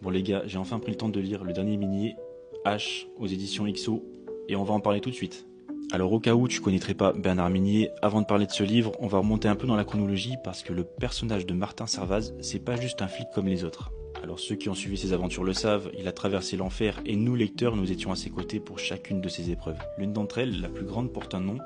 Bon les gars, j'ai enfin pris le temps de lire le dernier minier, H, aux éditions XO, et on va en parler tout de suite. Alors au cas où tu connaîtrais pas Bernard Minier, avant de parler de ce livre, on va remonter un peu dans la chronologie parce que le personnage de Martin Servaz, c'est pas juste un flic comme les autres. Alors ceux qui ont suivi ses aventures le savent, il a traversé l'enfer et nous lecteurs, nous étions à ses côtés pour chacune de ses épreuves. L'une d'entre elles, la plus grande, porte un nom,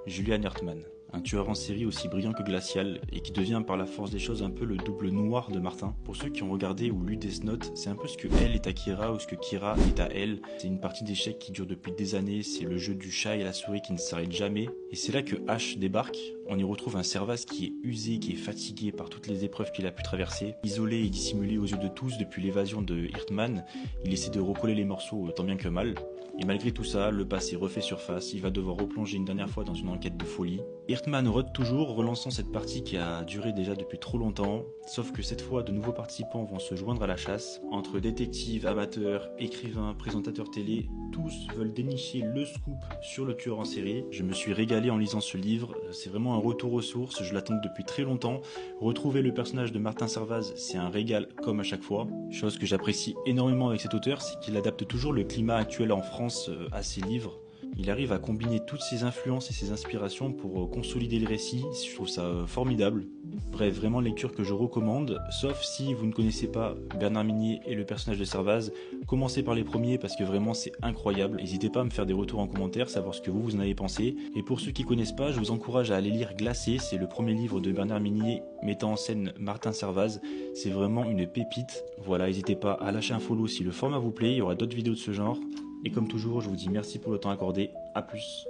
Julian Earthman. Un tueur en série aussi brillant que glacial et qui devient par la force des choses un peu le double noir de Martin. Pour ceux qui ont regardé ou lu Death Note, c'est un peu ce que elle est à Kira ou ce que Kira est à elle. C'est une partie d'échecs qui dure depuis des années, c'est le jeu du chat et la souris qui ne s'arrête jamais. Et c'est là que H débarque, on y retrouve un Servaz qui est usé, qui est fatigué par toutes les épreuves qu'il a pu traverser. Isolé et dissimulé aux yeux de tous depuis l'évasion de Earthman, il essaie de recoller les morceaux tant bien que mal. Et malgré tout ça, le passé refait surface, il va devoir replonger une dernière fois dans une enquête de folie. Earthman rôde toujours, relançant cette partie qui a duré déjà depuis trop longtemps, sauf que cette fois, de nouveaux participants vont se joindre à la chasse. Entre détectives, amateurs, écrivains, présentateurs télé, tous veulent dénicher le scoop sur le tueur en série. Je me suis régalé en lisant ce livre, c'est vraiment un retour aux sources, je l'attends depuis très longtemps. Retrouver le personnage de Martin Servaz, c'est un régal comme à chaque fois. Chose que j'apprécie énormément avec cet auteur, c'est qu'il adapte toujours le climat actuel en France à ses livres. Il arrive à combiner toutes ses influences et ses inspirations pour consolider le récit, je trouve ça formidable. Bref, vraiment lecture que je recommande, sauf si vous ne connaissez pas Bernard Minier et le personnage de Servaz, commencez par les premiers parce que vraiment c'est incroyable. N'hésitez pas à me faire des retours en commentaire, savoir ce que vous en avez pensé. Et pour ceux qui ne connaissent pas, je vous encourage à aller lire Glacé, c'est le premier livre de Bernard Minier mettant en scène Martin Servaz, c'est vraiment une pépite. Voilà, n'hésitez pas à lâcher un follow si le format vous plaît, il y aura d'autres vidéos de ce genre. Et comme toujours, je vous dis merci pour le temps accordé, à plus.